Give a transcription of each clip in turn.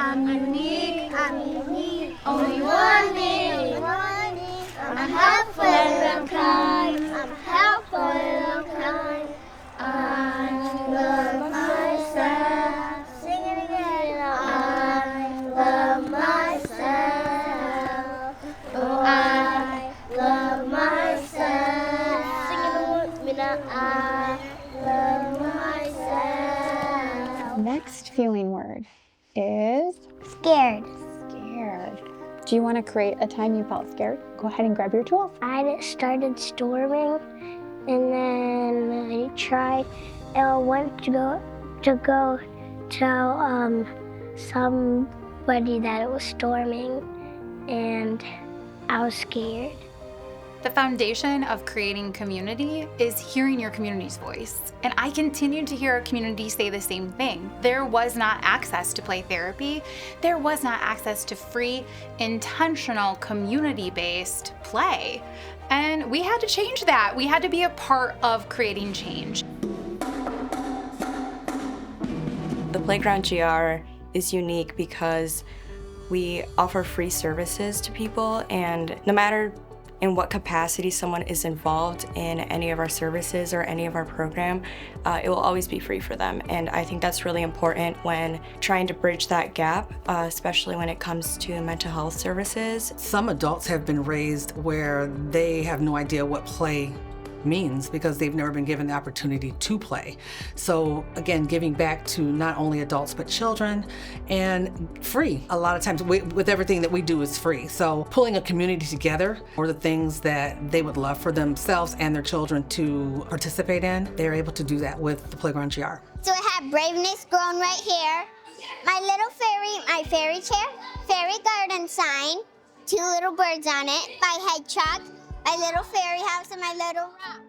I'm unique, only one me. I'm helpful and I'm kind, I love myself. Sing it again. I love myself. Oh, I love myself. Sing it with me now. I love myself. Next feeling word is Scared. scared. Do you want to create a time you felt scared? Go ahead and grab your tools. I started storming, and then I went to go tell somebody that it was storming, and I was scared. The foundation of creating community is hearing your community's voice. And I continued to hear our community say the same thing. There was not access to play therapy. There was not access to free, intentional, community-based play. And we had to change that. We had to be a part of creating change. The PLAYGROUNDgr is unique because we offer free services to people, and no matter in what capacity someone is involved in any of our services or any of our program, it will always be free for them. And I think that's really important when trying to bridge that gap, especially when it comes to mental health services. Some adults have been raised where they have no idea what play means because they've never been given the opportunity to play. So again, giving back to not only adults but children, and free. A lot of times with everything that we do is free. So pulling a community together for the things that they would love for themselves and their children to participate in, they're able to do that with the PLAYGROUNDgr. So I have braveness grown right here, my little fairy, my fairy chair, fairy garden sign, 2 little birds on it, my head chalk, my little fairy house, and my little rock.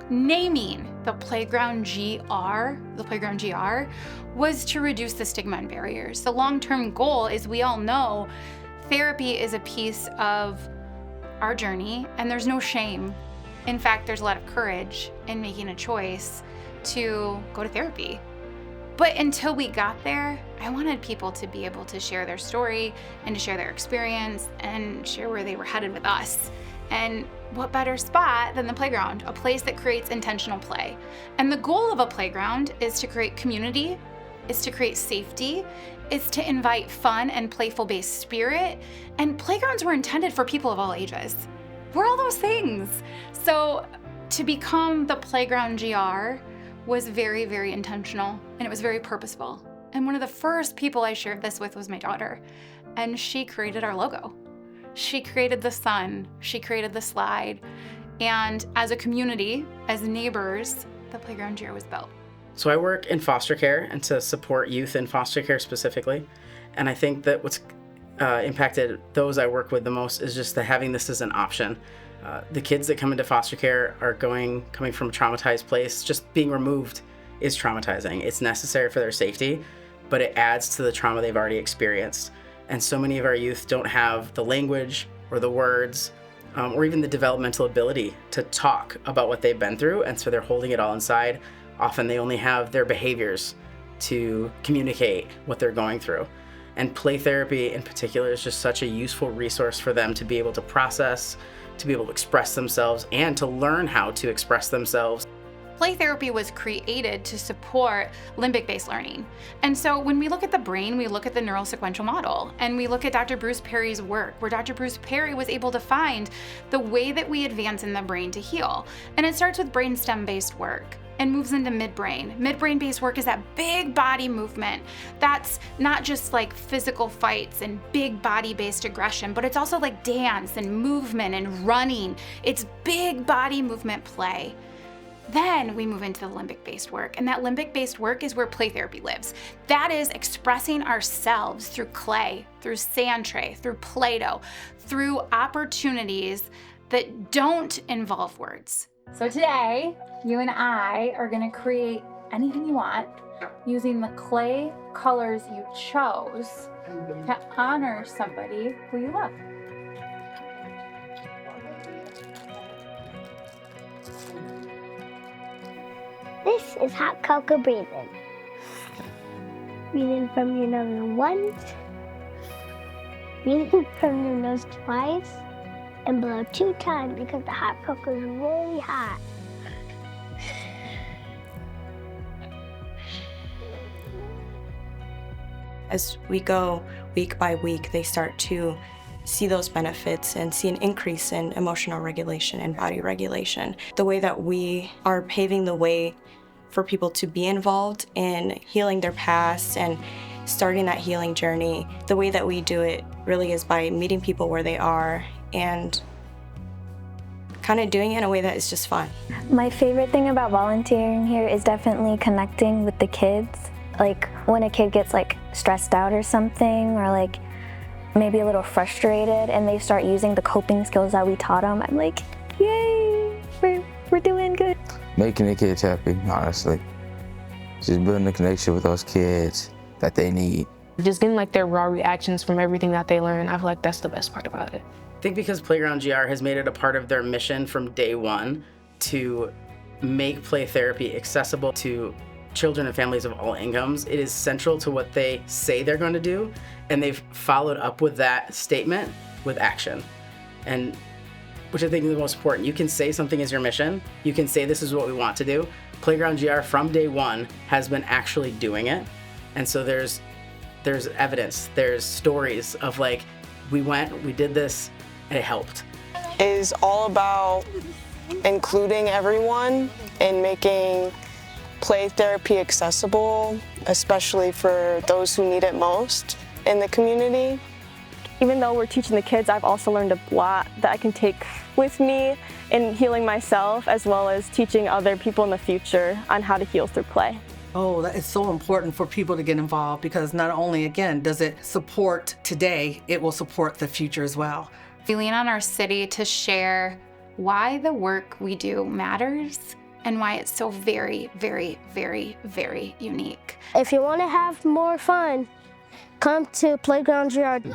Naming the PLAYGROUNDgr, was to reduce the stigma and barriers. The long-term goal is, we all know, therapy is a piece of our journey, and there's no shame. In fact, there's a lot of courage in making a choice to go to therapy. But until we got there, I wanted people to be able to share their story and to share their experience and share where they were headed with us. And what better spot than the playground, a place that creates intentional play. And the goal of a playground is to create community, is to create safety, is to invite fun and playful-based spirit. And playgrounds were intended for people of all ages. We're all those things. So to become the PLAYGROUNDgr was very, very intentional, and it was very purposeful. And one of the first people I shared this with was my daughter, and she created our logo. She created the sun, she created the slide, and as a community, as neighbors, the PLAYGROUNDgr was built. So I work in foster care and to support youth in foster care specifically, and I think that what's impacted those I work with the most is just having this as an option. The kids that come into foster care are coming from a traumatized place. Just being removed is traumatizing. It's necessary for their safety, but it adds to the trauma they've already experienced. And so many of our youth don't have the language or the words or even the developmental ability to talk about what they've been through, and so they're holding it all inside. Often they only have their behaviors to communicate what they're going through. And play therapy in particular is just such a useful resource for them to be able to process, to be able to express themselves, and to learn how to express themselves. Play therapy was created to support limbic-based learning. And so when we look at the brain, we look at the neurosequential model, and we look at Dr. Bruce Perry's work, where Dr. Bruce Perry was able to find the way that we advance in the brain to heal. And it starts with brainstem-based work and moves into midbrain. Midbrain-based work is that big body movement. That's not just like physical fights and big body-based aggression, but it's also like dance and movement and running. It's big body movement play. Then we move into the limbic-based work, and that limbic-based work is where play therapy lives. That is expressing ourselves through clay, through sand tray, through Play-Doh, through opportunities that don't involve words. So today, you and I are gonna create anything you want using the clay colors you chose to honor somebody who you love. This is hot cocoa breathing. Breathe in from your nose once. Breathe in from your nose twice. And blow 2 times because the hot cocoa is really hot. As we go week by week, they start to see those benefits and see an increase in emotional regulation and body regulation. The way that we are paving the way for people to be involved in healing their past and starting that healing journey, the way that we do it really is by meeting people where they are and kind of doing it in a way that is just fun. My favorite thing about volunteering here is definitely connecting with the kids. Like when a kid gets like stressed out or something, or like maybe a little frustrated, and they start using the coping skills that we taught them, I'm like, yay, we're doing good. Making the kids happy, honestly. Just building a connection with those kids that they need. Just getting like their raw reactions from everything that they learn, I feel like that's the best part about it. I think because PLAYGROUNDgr has made it a part of their mission from day one to make play therapy accessible to children and families of all incomes, it is central to what they say they're going to do, and they've followed up with that statement with action, and which I think is the most important. You can say something is your mission, you can say this is what we want to do. PLAYGROUNDgr from day one has been actually doing it, and so there's evidence, there's stories of like, we went, we did this, and it helped. Is all about including everyone and making play therapy accessible, especially for those who need it most in the community. Even though we're teaching the kids, I've also learned a lot that I can take with me in healing myself, as well as teaching other people in the future on how to heal through play. Oh, that is so important for people to get involved, because not only, again, does it support today, it will support the future as well. We lean on our city to share why the work we do matters and why it's so very, very, very, very unique. If you want to have more fun, come to PLAYGROUNDgr.